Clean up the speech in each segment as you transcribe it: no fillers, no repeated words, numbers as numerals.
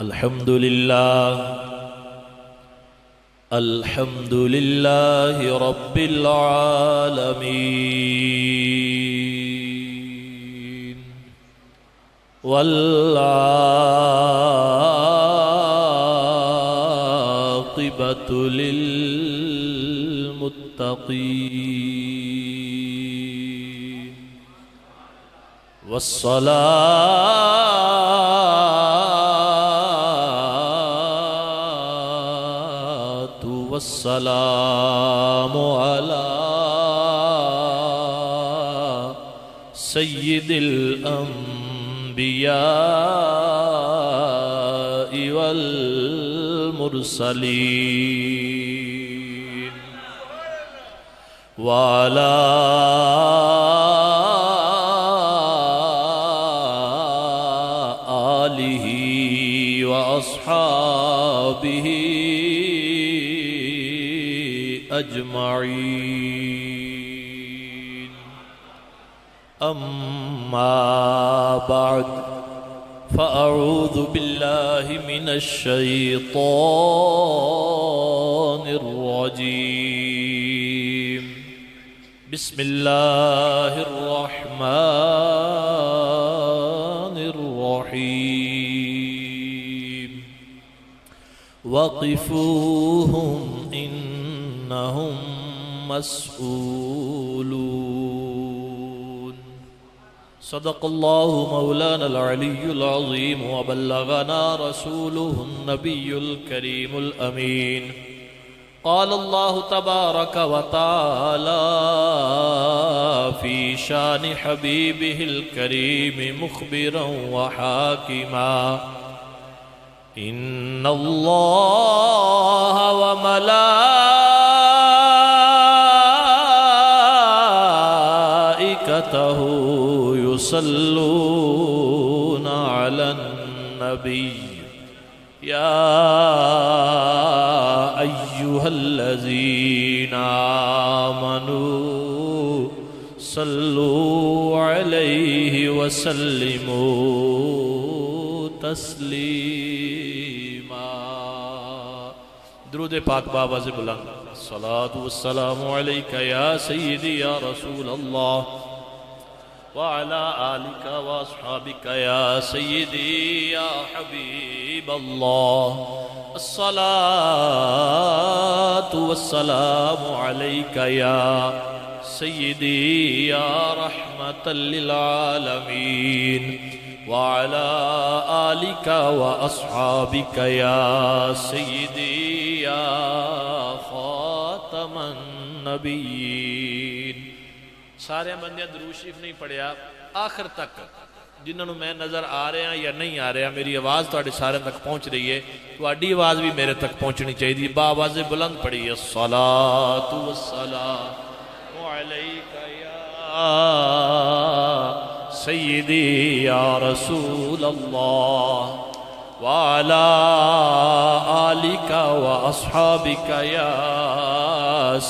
الحمد لله رب العالمين والعاقبة للمتقين والسلام على سيد الأنبياء والمرسلين وعلى آله وأصحابه أجمعين. أما بعد فأعوذ بالله من الشيطان الرجيم. بسم الله الرحمن الرحيم. وقفوهم إنهم مسؤولون. صدق الله مولانا العلي العظيم وبلغنا رسوله النبي الكريم الأمين. قال الله تبارك وتعالى في شان حبيبه الكريم مخبرا وحاكما: إن الله وملائكته يصلون على النبي يا أيها الذين آمنوا صلوا عليه وسلموا تسلیما. درود پاک بآواز بلند. الصلاة والسلام علیک یا سیدی یا رسول اللہ وعلى آلك وأصحابك يا سيدي يا حبيب الله. الصلاة والسلام عليك يا سيدي يا رحمة للعالمين وعلى آلك وأصحابك يا سيدي يا خاتم النبيين. سارے بندے درود شریف نہیں پڑھیا آخر تک. جنہوں میں نظر آ رہے ہیں یا نہیں آ رہے ہیں، میری آواز تھوڑے سارے تک پہنچ رہی ہے، تھوڑی آواز بھی میرے تک پہنچنی چاہیے. بآواز بلند پڑھی. الصلاۃ والسلام علیک یا سیدی یا رسول اللہ وعلی آلک واصحابک یا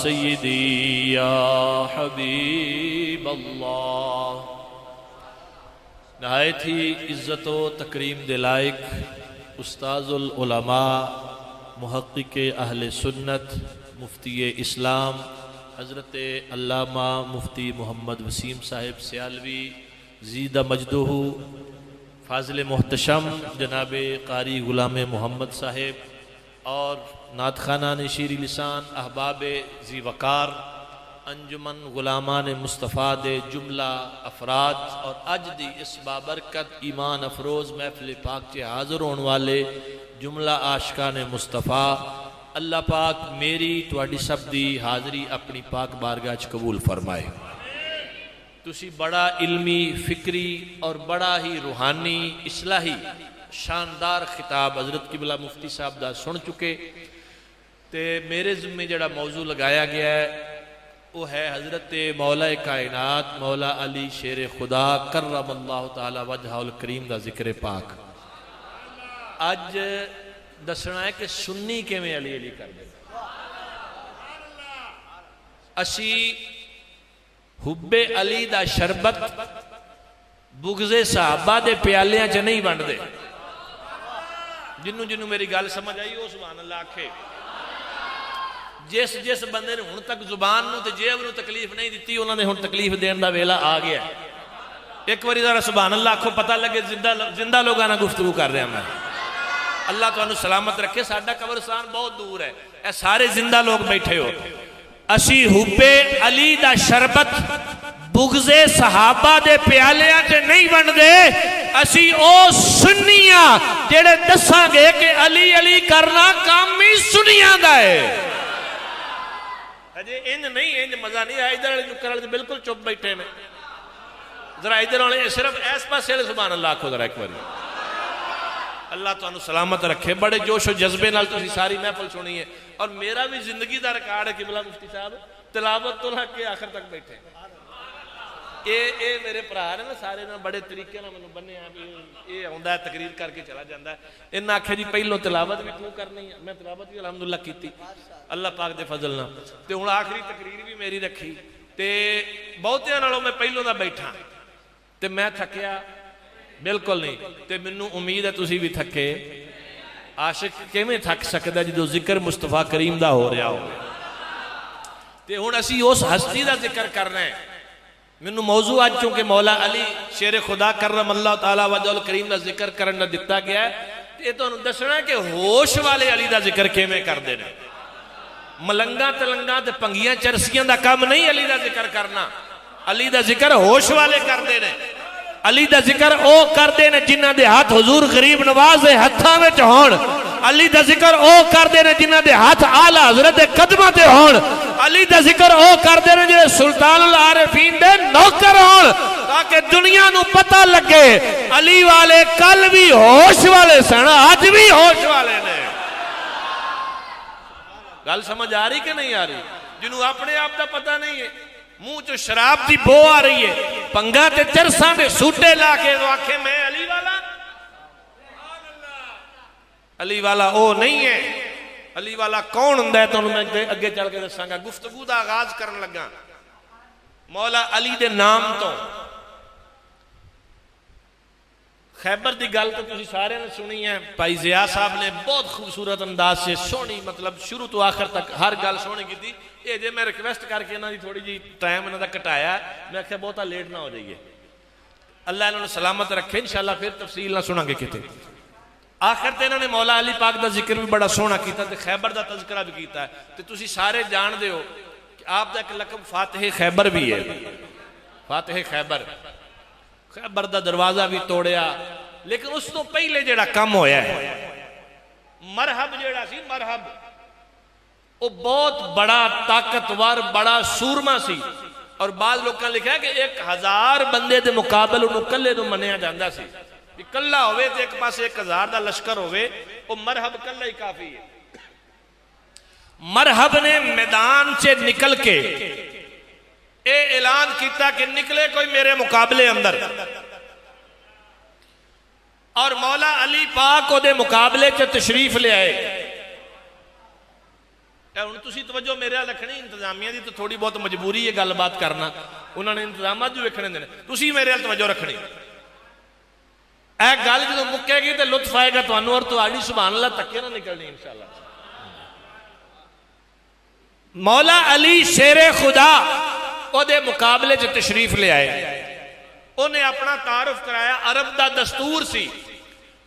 سیدی یا حبیب اللہ. نہایت ہی عزت و تکریم دے لائق استاذ العلماء محقق اہل سنت مفتی اسلام حضرت علامہ مفتی محمد وسیم صاحب سیالوی زیدہ مجدہ، فاضل محتشم جناب قاری غلام محمد صاحب، اور نعت خانان شیری لسان احباب ذی وقار انجمن غلامان مصطفیٰ دے جملہ افراد، اور اج دی اس بابرکت ایمان افروز محفل پاک چے حاضر ہون والے جملہ عاشقان مصطفیٰ، اللہ پاک میری تواڈی سب دی حاضری اپنی پاک بارگاہ چ قبول فرمائے. تسی بڑا علمی فکری اور بڑا ہی روحانی اصلاحی شاندار خطاب حضرت قبلہ مفتی صاحب دا سن چکے. تے میرے ذمہ جڑا موضوع لگایا گیا ہے وہ ہے حضرت مولا کائنات مولا علی شیر خدا کرم اللہ تعالی وجہہ الکریم دا ذکر پاک. اج دسنا ہے کہ سنی کیویں علی علی کر دے. اسی حب علی دا شربت بغض صحابہ دے پیالیاں چ نہیں بنڈ دے. جنوں جنوں میری گل سمجھ آئی وہ سبحان اللہ آکھے. جس بندے نے ہن تک زبان نو تے جیب نو تکلیف نہیں دیتی انہوں نے ہن تکلیف دین دا ویلا آ گیا. ایک باری ذرا سبحان اللہ آکھو پتہ لگے زندہ لوگاں نال گفتگو کر رہا میں. اللہ تانوں سلامت رکھے. ساڈا قبرستان بہت دور ہے, اے سارے زندہ لوگ بیٹھے ہو. اسی حب علی دا شربت بغض صحابہ دے پیالیاں تے نہیں بن دے. اسی او سنیاں جڑے دساں گے کہ علی علی کرنا کام ہی سنیاں دا ہے. اجے انج نہیں, انج مزہ نہیں آیا. ادھر والے نکر والے بالکل چپ بیٹھے نے. ذرا ادھر والے صرف ایس پاسے سبحان اللہ آکھو ذرا ایک باری. اللہ تانوں سلامت رکھے. بڑے جوش و جذبے نال تسی ساری محفل سنی ہے. اور میرا بھی زندگی دا ریکارڈ ہے قبلہ مفتی صاحب تلاوت تو لگ کے آخر تک بیٹھے. اے میرے بھرا نے نا سارے نا بڑے طریقے نال مینوں بنیا بھی اے آوندا ہے تقریر کر کے چلا جاندا ہے. انہاں آکھیا جی پہلو تلاوت بھی تو کرنی ہے. میں تلاوت بھی الحمدللہ کیتی اللہ پاک دے فضل نال. تے ہن آخری تقریر بھی میری رکھی تے بہتیاں نالوں میں پہلو دا بیٹھا تے میں تھکیا بالکل نہیں. تے مینوں امید ہے تسی بھی تھکے. عاشق کیویں تھک سکدا جدوں ذکر مصطفیٰ کریم دا ہو رہا ہو. تے ہن اسی اس ہستی دا ذکر کرنا ہے. مینوں موضوع آج چونکہ مولا علی شیر خدا کرم اللہ تعالیٰ وجہ الکریم دا ذکر کرنا دتا گیا ہے. تے تانوں دسنا ہے کہ ہوش والے علی دا ذکر کیویں کردے نے. ملنگاں تلنگاں تے پنگیاں چرسیاں دا کام نہیں علی دا ذکر کرنا. علی دا ذکر ہوش والے کردے نے. علی دا ذکر او کردے نے جنہاں دے ہاتھ حضور غریب نواز دے ہتھاں وچ ہون. علی دا ذکر او کردے نے جنہاں دے ہاتھ اعلی حضرت دے قدماں تے ہون. علی دا ذکر او کردے نے جڑے سلطان العارفین دے نوکر ہون تاکہ دنیا نو پتہ لگے علی والے کل بھی ہوش والے سن اج بھی ہوش والے نے. گل سمجھ آ رہی کہ نہیں آ رہی؟ جنہوں اپنے آپ دا پتہ نہیں ہے منہ چو شراب دی بو آ رہی ہے پنگا تے چرساں دے سوٹے لا کے تو آکھے میں علی والا. علی والا او نہیں ہے. علی والا کون ہوندا ہے تانوں میں اگے چل کے دساں گا. گفتگو دا آغاز کرن لگا مولا علی دے نام تو. خیبر دی گل تو تسی سارے نے سنی ہے. بھائی ضیاء صاحب نے بہت خوبصورت انداز سے سونی مطلب شروع تو آخر تک ہر گل سونی کی تھی. یہ جے میں ریکویسٹ کر کے انہاں دی تھوڑی جی ٹائم انہاں دا کٹایا میں کہ بہتا لیٹ نہ ہو جائیے. اللہ انہوں نے سلامت رکھے. انشاءاللہ پھر تفصیل نہ سنا گے کتے. آخر تے انہوں نے مولا علی پاک دا ذکر بھی بڑا سونا کیتا تے خیبر دا تذکرہ بھی کیتا ہے. تے تسی سارے جان دے ہو کہ آپ دا ایک لقب فاتح خیبر بھی ہے. فاتح خیبر. خیبر دا دروازہ بھی توڑیا. لیکن اس تو پہلے جڑا کم ہویا ہے مرحب جڑا سی مرحب وہ بہت بڑا طاقتور بڑا سورما سی. اور بعض لوگ نے لکھا ہے کہ 1000 بندے دے مقابل انہوں کلے نو منیا جاندہ سی. کلہ ہوئے تو ایک پاس 1000 دا لشکر ہوئے وہ مرحب کلہ ہی کافی ہے. مرحب نے میدان سے نکل کے اے اعلان کیتا کہ نکلے کوئی میرے مقابلے اندر. اور مولا علی پاک کو دے مقابلے سے تشریف لے آئے. ان تسی توجہ میرے لکھنی انتظامیہ دی تو تھوڑی بہت مجبوری ہے گل بات کرنا. انہوں نے انتظامات جو وکھنے دینے تسی میرے توجہ رکھنی. اے گل جو مکے گی تو لطف آئے گا تو انو اور تو آڑی سبحان اللہ تکے نہ نکلنی انشاءاللہ. مولا علی شیر خدا او دے مقابلے سے تشریف لے آئے. انہیں اپنا تعارف کرایا. عرب دا دستور سی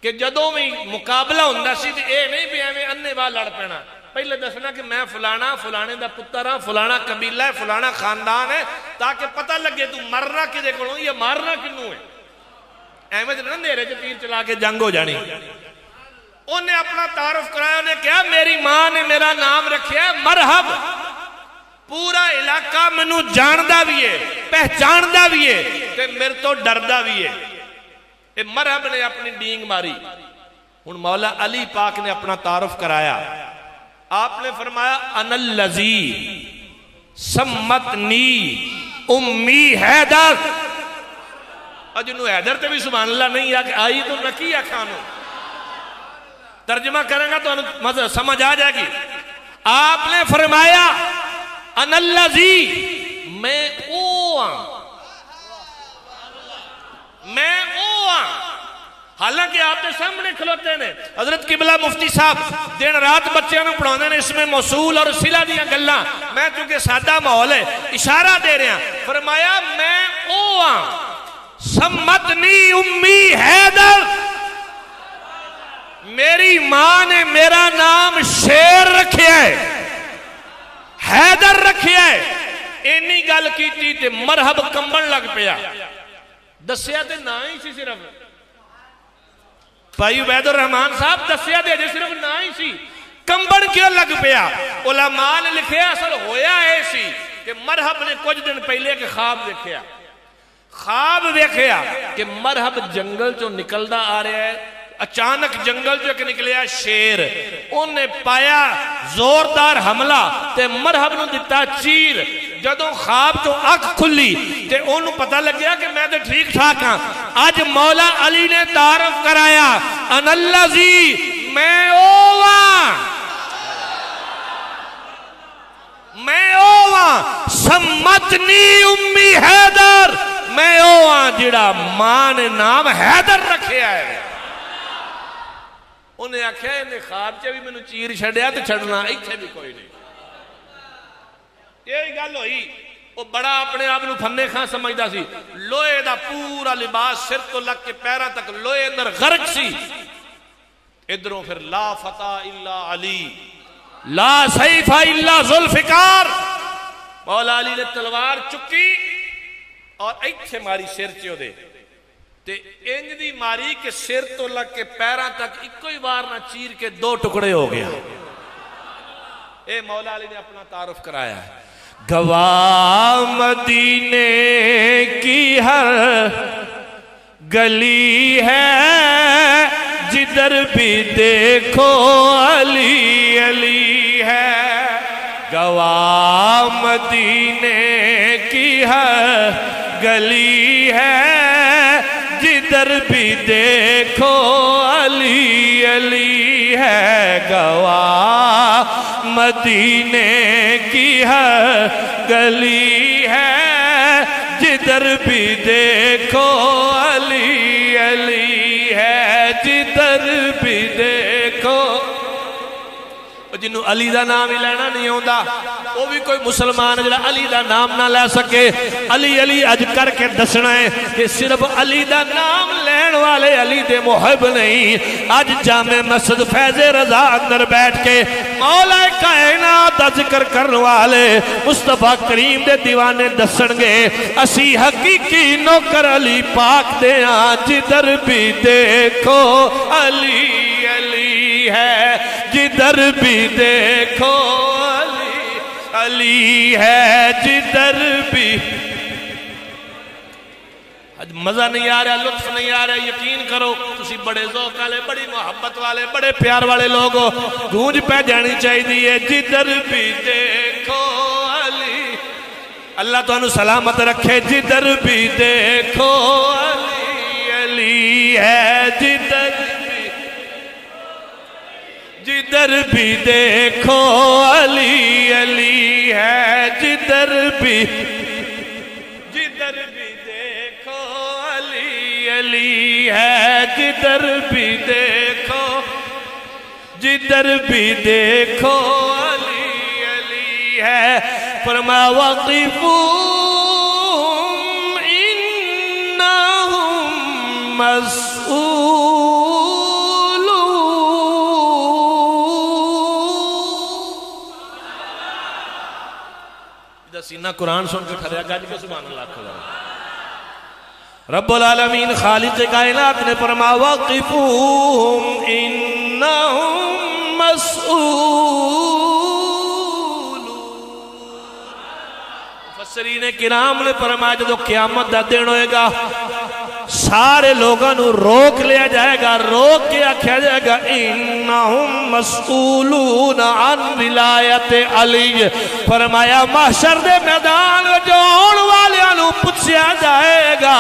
کہ جدوں میں مقابلہ ہوندہ سی تو اے نہیں بھی ہمیں اننے واہ لڑ پینا. پہلے دسنا کہ میں فلانا فلانے دا پتر ہاں فلانا قبیلہ ہے فلانا خاندان ہے تاکہ پتہ لگے تو مرنا کدے کولوں یا مارنا کنوں ہے. احمد نے نیرے جو تیر چلا کے جنگ ہو جانی. انہیں اپنا تعارف کرایا. انہیں کہا میری ماں نے میرا نام رکھیا ہے مرحب. پورا علاقہ منو جاندہ بھی ہے پہچاندہ بھی ہے تے میرے تو ڈردہ بھی ہے. اے مرحب نے اپنی ڈینگ ماری. ان مولا علی پاک نے اپنا تعارف کرایا. آپ نے فرمایا انا الذی سمتنی امی حیدر. اور جنہوں حیدر تے بھی سبحان اللہ نہیں آئی تو نکی آکھانو. ترجمہ کریں گا تو سمجھ آ جائے گی. آپ نے فرمایا انا الذی میں او ہاں حالانکہ آپ کے سامنے کھلوتے ہیں. حضرت قبلہ مفتی صاحب دن رات بچیاں نوں پڑھانے نے اس میں موصول اور صلہ دیاں گلاں. میں چونکہ سادہ ماحول ہے اشارہ دے رہا فرمایا میں او ہاں سمتنی امی حیدر، میری ماں نے میرا نام شیر رکھیا ہے، حیدر رکھیا ہے. اینی گل کیتی تے مرحب کمبن لگ پیا. دسیا تے نہ ہی سی صرف بھائی عبید الرحمان صاحب دسیا دے جے صرف نہ ہی سی، کمبن کیوں لگ پیا؟ علماء نے لکھے اصل ہویا ہے سی کہ مرحب نے کچھ دن پہلے کہ خواب دیکھیا، خواب دیکھیا کہ مرحب جنگل جو نکلدا آ رہا ہے. اچانک جنگل جو نکلیا شیر، انہیں پایا زوردار حملہ تے مرحب نو دتا چیر. جدوں خواب تو اکھ کھلی تے انہوں پتہ لگیا کہ میں تے ٹھیک ٹھاک ہاں. آج مولا علی نے تعارف کرایا ان اللذی میں اوواں، میں اوواں سمتنی امی حیدر، میں اوواں جڑا ماں نے نام حیدر رکھے آئے. انہیں آکھیا انہیں خواب چے بھی میں نے چیر چھڑیا تو چھڑنا ایتھے بھی کوئی نہیں. یہی گل ہوئی. وہ بڑا اپنے آپ نو فنے خاں سمجھدا سی. لوہے دا پورا لباس سر تو لگ کے پیروں تک لوہے اندر غرق سی. ادھروں پھر لا فتح الا علی، لا سیف الا ذوالفقار. مولا علی نے تلوار چکی اور ایتھے ماری سر چیو دے تے انج دی ماری کہ سر تو لگ کے پیروں تک ایک ہی بار نہ چیر کے دو ٹکڑے ہو گیا. اے مولا علی نے اپنا تعارف کرایا ہے. گواہ مدینے کی ہر گلی ہے، جدھر بھی دیکھو علی علی ہے. گواہ مدینے کی ہر گلی ہے، جدھر بھی دیکھو علی علی ہے. گواہ مدینے کی ہر گلی ہے، جدھر بھی دیکھو علی علی ہے. جدھر بھی دیکھو. جنہوں علی دا نام ہی لینا نہیں ہوندا وہ بھی کوئی مسلمان جڑا علی دا نام نہ لے سکے. علی علی اج کر کے دسنا ہے کہ صرف علی دا نام لین والے علی دے محب نہیں. اج جامع مسجد فیض رضا اندر بیٹھ کے مولا کائنات دا ذکر کرنے والے مصطفیٰ کریم دے دیوانے دسن گے اسی حقیقی نوکر علی پاک دے ہاں. جدھر بھی دیکھو علی علی ہے، جدھر بھی دیکھو علی علی ہے. جدھر بھی مزہ نہیں آ رہا، لطف نہیں آ رہا. یقین کرو تسی بڑے ذوق والے، بڑی محبت والے، بڑے پیار والے لوگ ہو، گونج پہ جانی چاہیے. جدھر بھی دیکھو علی. اللہ تو انہوں سلامت رکھے. جدھر بھی دیکھو علی علی ہے. جدھر بھی دیکھو علی علی ہے. جدھر بھی دیکھو علی علی ہے. جدھر بھی دیکھو علی علی ہے. فرمایا وقفوا انہم مسئولون. سینہ قرآن سن کے کھڑیا گاج کے سبحان اللہ کھڑا. رب العالمین خالق کائنات نے فرمایا وقفوہم انہم مسئولون. مفسرین کرام نے فرمایا جدو قیامت دا دن ہوئے گا سارے لوگاں نو روک لیا جائے گا، روک کے آکھیا جائے گا انہم مسئولون عن ولایت علی. فرمایا محشر دے میدان جو آن والیاں نو پوچھیا جائے گا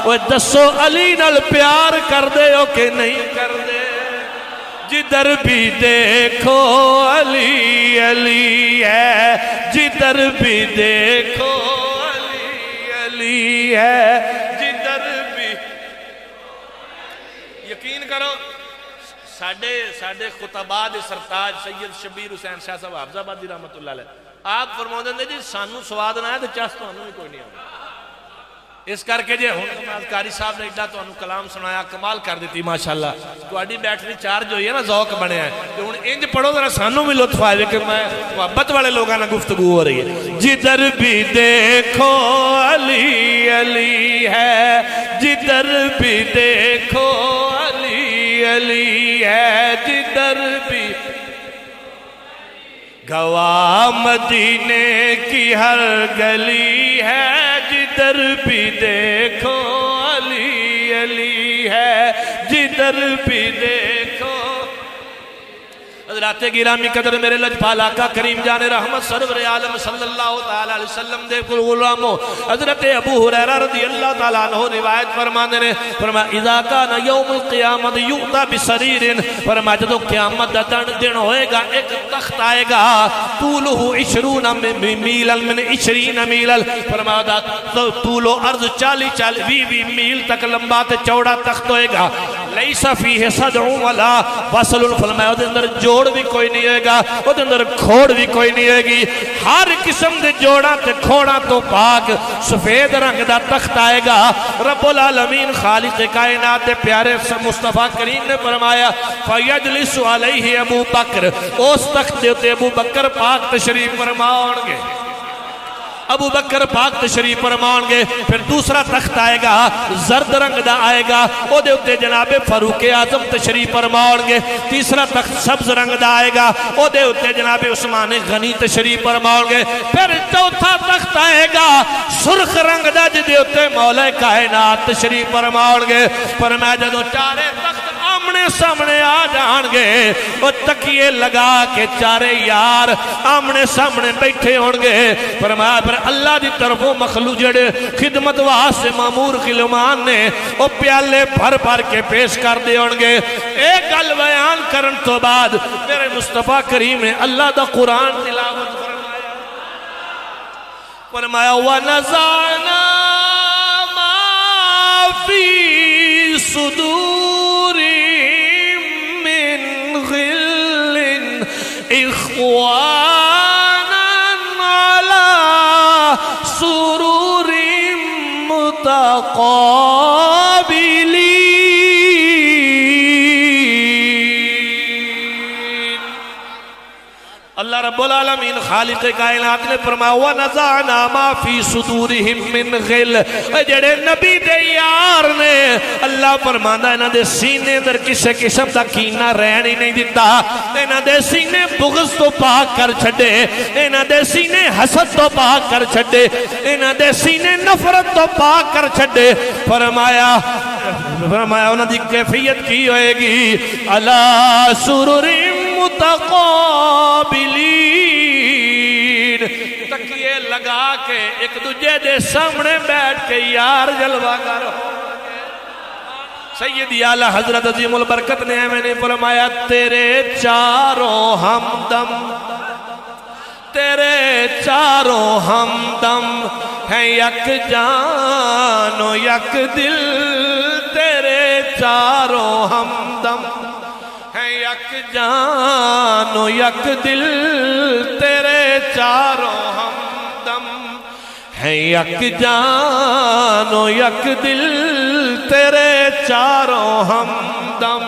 وہ دسو علی نال پیار کر دے ہو کہ نہیں کر دے. جدھر بھی دیکھو علی علی ہے. جدھر بھی دیکھو علی علی ہے. کرو ساڈے خطباء دے سرتاج سید شبیر حسین شاہ صاحب حافظ آبادی رحمت اللہ علیہ آپ فرماؤں دے جی سانو سواد نہ ہے تو چاس تو انہوں بھی کوئی نہیں آؤں اس کر کے جے ہوں قاری صاحب نے ایڈا تو انہوں کلام سنایا کمال کر دیتی ماشاءاللہ تو اڈی بیٹری چارج ہوئی ہے نا ذوق بنے ہیں تو ان انج پڑھو ذرا سانو بھی لطف آئے کہ میں محبت والے لوگاں نہ گفتگو ہو رہی ہے جدھر بھی دیکھو علی علی ہے جدھر بھی دیکھو علی علی ہے جدھر بھی گواہ مدینے کی ہر گلی ہے جدھر بھی دیکھو علی علی ہے جدھر بھی دیکھو حضرات گرامی قدر میرے لجپال آقا کریم جان رحمت سرور عالم صلی اللہ تعالیٰ علیہ وسلم دے غلاموں حضرت ابو ہریرہ رضی اللہ تعالیٰ عنہ روایت فرمانے نے فرمایا اذا کان یوم القیامت یؤتا بسریر فرمایا جدو قیامت دا دن ہوئے گا ایک تخت آئے گا طولہ 20 میلا من 20 میلا فرمایا دا طول و عرض 40 میل تک لمبا تے چوڑا تخت ہوئے گا لیسا فیہ صدع ولا وصل فرمایا دے اندر جوڑ بھی کوئی نہیں ہوئے گا وہ دے اندر کھوڑ بھی کوئی نہیں ہوئے گی ہر قسم دے جوڑا تے کھوڑا تو پاک سفید رنگ دا تخت آئے گا رب العالمین خالق کائنات پیارے مصطفیٰ کریم نے فرمایا فَيَجْلِسُ عَلَيْهِ ابو بکر اس تخت دیتے ابو بکر پاک تشریف فرماؤں گے ابو بکر پاک تشریف فرمان گے پھر دوسرا تخت آئے گا زرد رنگ دا آئے گا او دے اتے جناب فاروق اعظم تشریف فرمان گے تیسرا تخت سبز رنگ دا آئے گا او دے اتے جناب عثمان غنی تشریف فرمان گے پھر چوتھا تخت آئے گا سرخ رنگ دا جدے اتے مولا کائنات تشریف فرمان گے فرمایا جدو چارے تخت آمنے سامنے آ جان گے وہ تکیے لگا کے چارے یار آمنے سامنے بیٹھے ہون گے فرمایا پھر اللہ دی طرفوں مخلوق جڑے خدمت واسطے مامور غلامان نے وہ پیالے بھر بھر کے پیش کر دے ہون گے ایک گل بیان کرن تو بعد میرے مصطفیٰ کریم نے اللہ دا قرآن تلاوت فرمایا وَنَزَعْنَا مَا فِي صُدُورِهِم مِّن غِلٍّ إِخْوَانًا عَلَى سُرُرٍ مُتَقَابِلِينَ اللہ رب العالمین خالق کائنات نے فرمایا وَنَزَعْنَا مَا فِي صُدُورِهِم مِّن غِلٍّ جڑے نبی دے یار نے اللہ فرماندہ انہاں دے سینے در کسے قسم دا کینہ رہن ہی نہیں دیتا انہاں دے سینے بغض تو پاک کر چھڑے انہاں دے سینے حسد تو پاک کر چھڑے انہاں دے سینے نفرت تو پاک کر چھڑے فرمایا انہاں دی کیفیت کی ہوئے گی عَلَى سُرُرٍ متقابلین تکیے لگا کے ایک دوجہ دے سامنے بیٹھ کے یار جلوہ کرو سیدی اعلیٰ حضرت عظیم البرکت نے میں نے فرمایا تیرے چاروں ہمدم تیرے چاروں ہمدم ہیں یک جان و یک دل تیرے چاروں ہمدم یک جان و یک دل تیرے چاروں ہمدم ہیں یک جان و یک دل تیرے چاروں ہمدم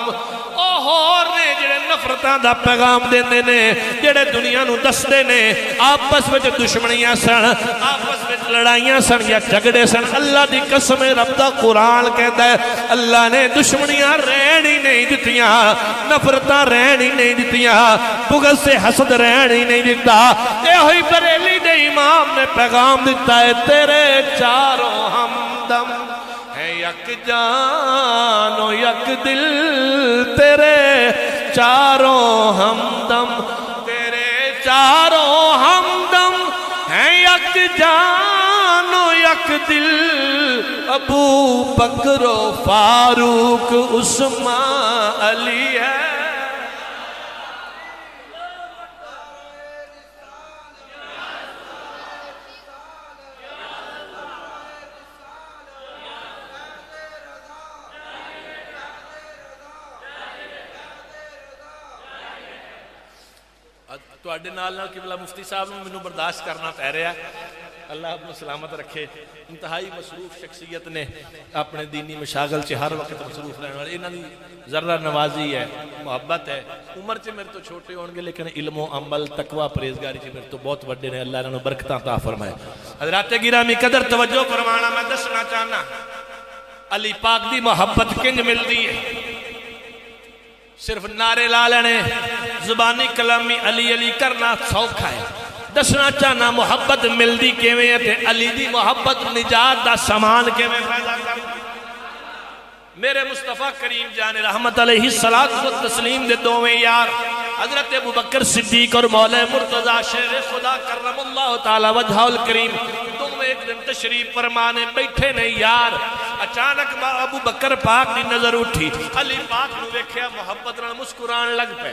اور نے جڑے نفرتاں دا پیغام دیندے نے جڑے دنیا نو دستے نے آپس میں دشمنیاں سن آپس میں لڑائیاں سن یا جھگڑے سن اللہ دی قسم رب دا قرآن کہتا ہے اللہ نے دشمنیاں رہن ہی نہیں دیتیاں نفرتاں رہن ہی نہیں دیتیاں بغض سے حسد رہن ہی نہیں دیتا اے ہوئی بریلی دے امام نے پیغام دیتا ہے تیرے چاروں ہمدم ہے یک جان و یک دل تیرے چاروں ہمدم تیرے چاروں ہمدم ہیں یک جان و یک دل ابو بکر و فاروق عثمان علی ہے تواڈے نال قبلہ مفتی صاحب نے مینوں برداشت کرنا پی رہا ہے، اللہ اپنے سلامت رکھے۔ انتہائی مصروف شخصیت نے، اپنے دینی مشاغل چ ہر وقت مصروف رہنے والے، انہاں دی ذرہ نوازی ہے، محبت ہے۔ عمر چ میرے تو چھوٹے ہون گے لیکن علم و عمل تقوی پرہیزگاری چ میرے تو بہت بڑے نے، اللہ انہاں نوں برکتاں عطا فرمائے۔ حضرات گرامی قدر توجہ فرمانا، میں دسنا چاہنا علی پاک دی محبت کنج ملدی ہے۔ صرف نعرے لا لینے، زبانی کلامی علی علی کرنا سوکھا ہے، دسنا چاہنا محبت ملدی کیویں ہے تے علی دی محبت نجات دا سامان کیویں پیدا کر۔ میرے مصطفیٰ کریم جان رحمت علیہ الصلوۃ والتسلیم دے دوویں یار حضرت ابوبکر صدیق اور مولا مرتضیٰ شیر خدا کرم اللہ تعالی وجہہ الکریم دوویں ایک دن تشریف فرمانے بیٹھے نے یار۔ اچانک ابو بکر پاک دی نظر اٹھی، علی پاک نو ویکھیا محبت نال مسکران لگ پے،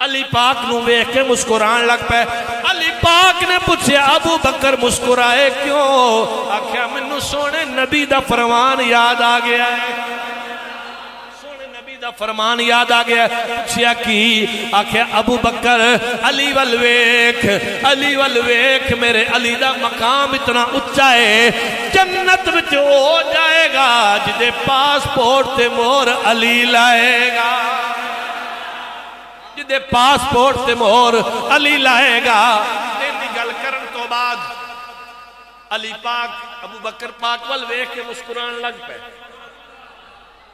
علی پاک نو ویکھ کے مسکران لگ پے۔ علی پاک نے پوچھیا ابو بکر مسکرائے کیوں؟ آکھیا مینوں سونے نبی دا فرمان یاد آ گیا ہے، سونے نبی دا فرمان یاد آ گیا ہے۔ پوچھیا کی؟ آکھیا ابو بکر علی ول ویکھ، علی ول ویکھ، میرے علی دا مقام اتنا اچھا ہے، جنت وچ ہو جائے گا جدے پاسپورٹ تے مہر علی لائے گا، جدے پاسپورٹ تے مہر علی لائے گا۔ دی گل کرن تو بعد علی پاک ابو بکر پاک ول ویکھ کے مسکران لگ پے۔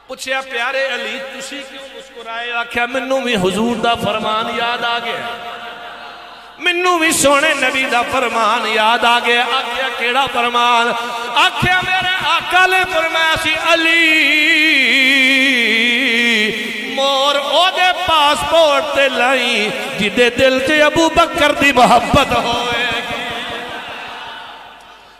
پوچھیا پیارے علی تسی کیوں مسکرائے؟ آکھیا مینوں بھی حضور دا فرمان یاد آ گیا، مینوں بھی سونے نبی دا فرمان یاد آ گیا۔ آکھیا کیڑا فرمان؟ آکھیا میرے آقا نے فرمایا سی علی مور او دے پاسپورٹ تے لائی جدے دل چے ابو بکر دی محبت ہوئے گی،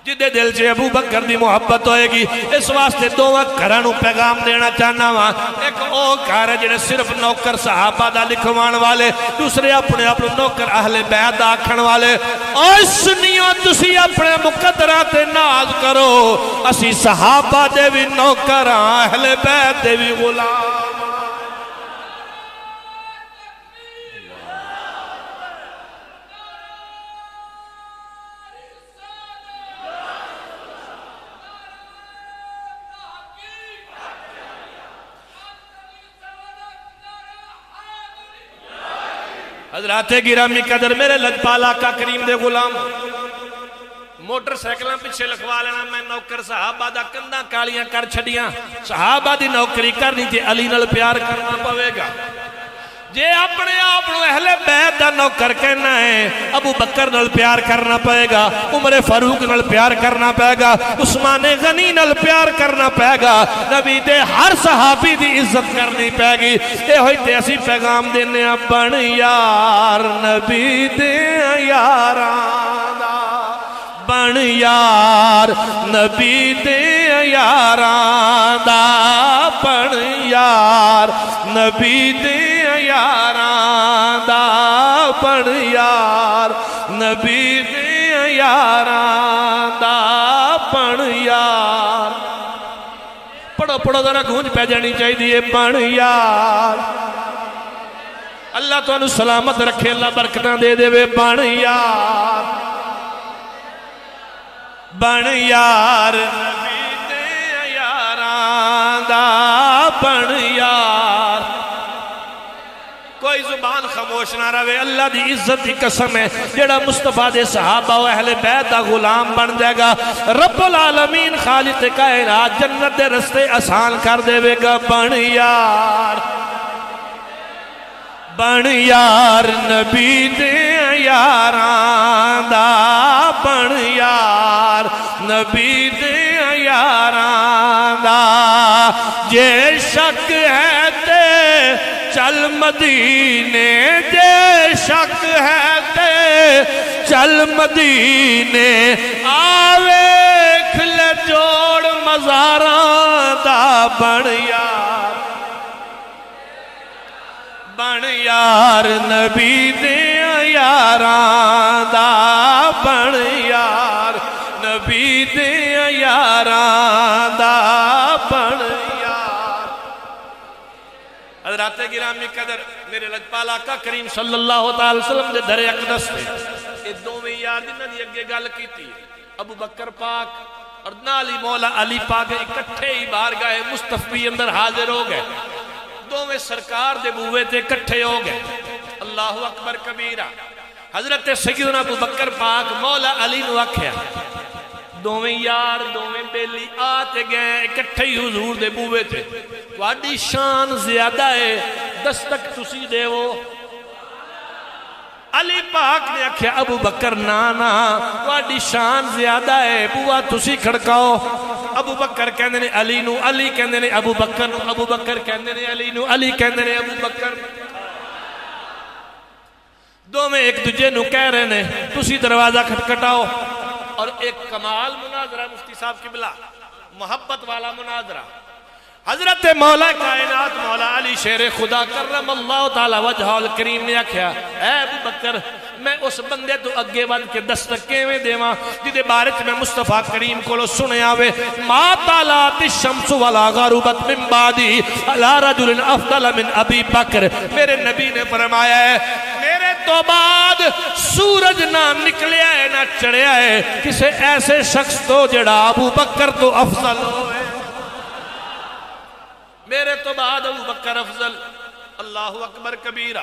جدے دل چے ابو بکر دی محبت ہوئے گی۔ اس واسطے دوواں گھراں پیغام دینا چاہنا وا، ایک او گھر ہے جڑے صرف نوکر صحابہ دا لکھوان والے، دوسرے اپنے آپ نوکر اہل بیت دا آکھن والے۔ اور سنیوں تسی اپنے مقدرہ تے ناز کرو، اسی صحابہ دے بھی نوکر اہل بیت دے بھی غلام۔ حضرات گرامی قدر میرے لجپال آقا کریم دے غلام، موٹر سائیکلاں پیچھے لکھوا لینا میں نوکر صحابہ دا کنداں کالیاں کر چھڑیاں، صحابہ دی نوکری کرنی تے علی نال پیار کرنا پوے گا۔ جے اپنے آپ نو اہل بیت دا نوکر کہنا ہے، ابو بکر نال پیار کرنا پائے گا، عمر فاروق نال پیار کرنا پائے گا، عثمان غنی نال پیار کرنا پائے گا، نبی دے ہر صحابی دی عزت کرنی پائے گی۔ اے ہوئی تے اسی پیغام دینے بن یار نبی دے یاران دا، بن یار نبی دے یاران دا، بن یار نبی دے یاران دا، بن یار نبی دے یاران دا، بن یار۔ پڑھو پڑھو ذرا گونج پہ جانی چاہی دیئے، بن یار۔ اللہ تو انہوں سلامت رکھے، اللہ برکتاں دے دے وے، بن یار، بن یار نبی دے یاران دا، بن یار۔ کوئی زبان خاموش نہ روے، اللہ دی عزت دی قسم ہے، جڑا مصطفیٰ دے صحابہ و اہل بیت دا غلام بن جائے گا، رب العالمین خالق کائنات جنت دے رستے آسان کر دے گا۔ بن یار، بن یار نبی دے یاران دا، بن یار نبی دے یاران دا۔ جے شک ہے تے چل مدینے، جے شک ہے تے چل مدینے، آوے کھلے جوڑ مزاراں دا، بن یار، بن یار نبی دے یاران دا، بن یار نبی دے یاران دا، بن یار۔ حضرات گرامی قدر میرے لجپال آقا کریم صلی اللہ تعالی وسلم دے در اقدس میں یہ دوویں یار جنہاں دی اگے گل کیتی ابو بکر پاک اور نالی مولا علی پاک اکٹھے ہی بارگاہ مصطفی اندر حاضر ہو گئے دوویں سرکار دے بوئے تے اکٹھے ہو گئے اللہ اکبر کبیرہ حضرت سیدنا ابو بکر پاک مولا علی نو آکھیا دوویں یار دوویں بیلی آتے گئے اکٹھے ہی حضور دے بوئے تے واڈی شان زیادہ ہے دستک تسی دے وہ علی پاک نے آکھیا ابو بکر نانا واڈی شان زیادہ ہے بوا تسی کھڑکاؤ ابو بکر کہندے نے علی نو علی کہندے نے ابو بکر نو ابو بکر کہندے نے علی نو علی کہندے نے ابو بکر دو میں ایک دجے نو کہہ رہے ہیں تسی دروازہ کھٹکھٹاؤ اور ایک کمال مناظرہ مفتی صاحب قبلہ محبت والا مناظرہ حضرت مولا کائنات مولا علی شیر خدا کرم اللہ تعالی وجہ الکریم نے آکھیا اے ابو بکر میں اس بندے تو اگے ون کے دستکے میں دیواں جدے بارچ میں مصطفیٰ کریم کو لو سنے آوے ما طالعت الشمس ولا غربت من بعدی علی رجل افضل من ابی بکر میرے نبی نے فرمایا ہے میرے تو بعد سورج نہ نکلیا ہے نہ چڑھیا ہے کسے ایسے شخص تو جڑا ابو بکر تو افضل ہوئے میرے تو بعد ابو بکر افضل اللہ اکبر کبیرہ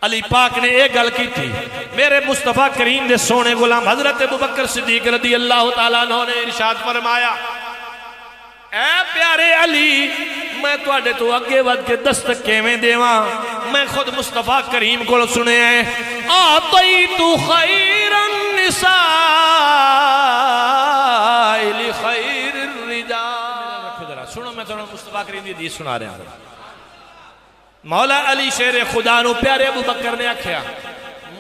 علی پاک نے ایک گل کی تھی میرے مصطفیٰ کریم دے سونے غلام حضرت ابو بکر صدیق رضی اللہ تعالیٰ عنہ نے ارشاد فرمایا اے پیارے علی میں تواڈے تو اگے ود کے دستکے میں دیواں میں خود مصطفیٰ کریم کو سنے ہیں آتیت خیر النساء لخیر الرجال سنو میں تھوڑا مصطفیٰ کریم دی حدیث سنا رہا ہوں مولا علی شیر خدا نو پیارے ابو بکر نے آکھیا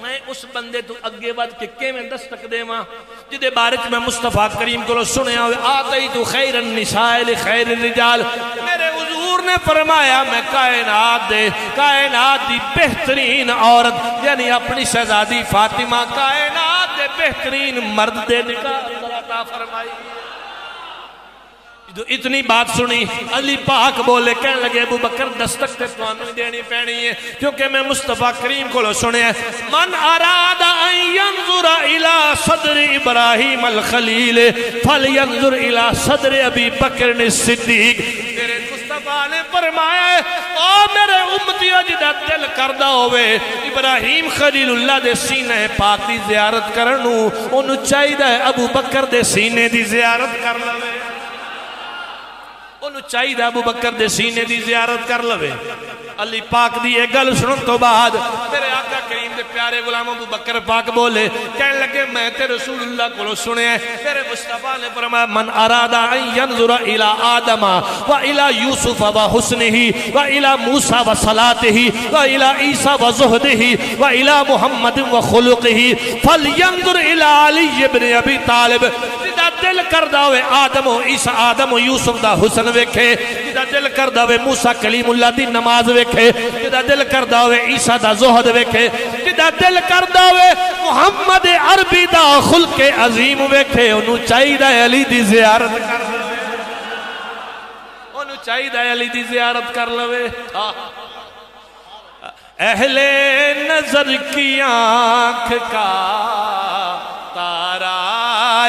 میں اس بندے تو اگے ود کے کیویں دستک دیواں جدے بارچ میں مصطفیٰ کریم کو سنیا ہوئے آتیت خیر النساء لخیر الرجال میرے حضور نے فرمایا میں کائنات دی بہترین عورت یعنی اپنی شہزادی فاطمہ کائنات دے بہترین مرد دے نکاح عطا فرمائی جو اتنی بات سنی علی پاک بولے کہنے لگے ابو بکر دستک تے توانو ہی دینی پینی ہے کیونکہ میں مصطفیٰ کریم کو لو سنے ہیں من اراد ان ينظر الى صدر ابراہیم الخلیل فلینظر الى صدر ابی بکر الصدیق میرے مصطفیٰ نے فرمایا ہے او میرے امتیوں جدہ دل کردہ ہوئے ابراہیم خلیل اللہ دے سینے پاک دی زیارت کرنو انہوں چاہیدہ ہے ابو بکر دے سینے دی زیارت کر لوے انہوں چاہیدہ ابو بکر دے سینے دی زیارت کر لوے علی پاک دی ایک گل سنن تو بعد میرے آقا کریم دے پیارے غلام ابو بکر پاک بولے کہنے لگے میں تے رسول اللہ کو سنے ہیں میرے مصطفیٰ نے فرمایا من ارادہ ان ینظر الى آدم و الى یوسف و حسنہ و الى موسیٰ و صلاتہ و الى عیسیٰ و زہدہ و الى محمد و خلقہ فلینظر الى علی ابن ابی طالب جدہ دل کردہ ہوئے آدم و عیسیٰ آدم و یوسف دا حسن ویکھے جدہ دل کردہ ہوئے موسیٰ کلیم اللہ دی نماز ویکھے جدہ دل کردہ ہوئے عیسیٰ دا زہد ویکھے جدہ دل کردہ ہوئے محمد عربی دا خلق عظیم ویکھے انہوں چاہیدہ علی دی زیارت کر لوے انہوں چاہیدہ علی دی زیارت کر لوے اہل نظر کی آنکھ کا تارا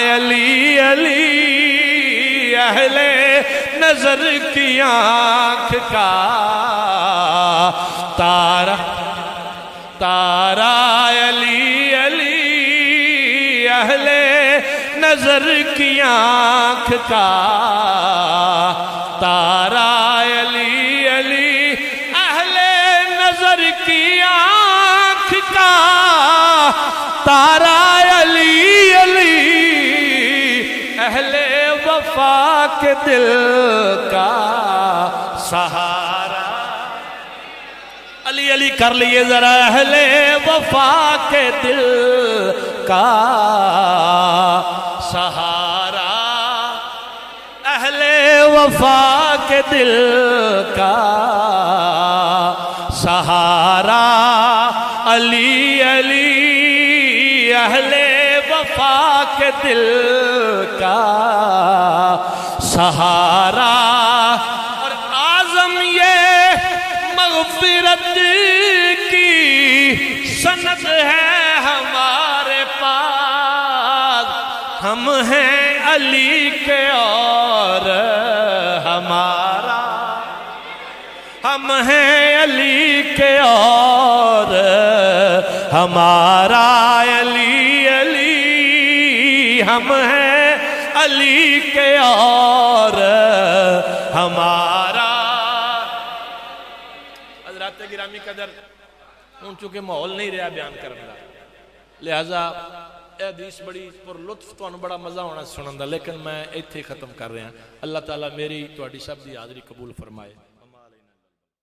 علی علی اہل نظر کی آنکھ کا تارا تارا علی علی اہل نظر کی آنکھ کا تارا علی علی اہل نظر کی آنکھ کا تارا علی علی اہل وفا کے دل کا سہارا علی علی کر لیے ذرا اہل وفا کے دل کا سہارا اہل وفا کے دل کا سہارا علی علی اہل وفا کے دل کا سہارا اور اعظم یہ مغفرت کی سند ہے ہمارے پاس، ہم ہیں علی کے اور ہمارا، ہم ہیں علی کے اور ہمارا، علی علی ہم ہیں علی کے اور ہمارا۔ حضرات گرامی قدر، ان چونکہ ماحول نہیں رہا بیان کرنے کا، لہذا اے حدیث بڑی پر لطف تو بڑا مزہ ہونا سنن دا، لیکن میں ایتھے ختم کر رہا ہوں۔ اللہ تعالیٰ میری تہاڈی سب دی حاضری قبول فرمائے۔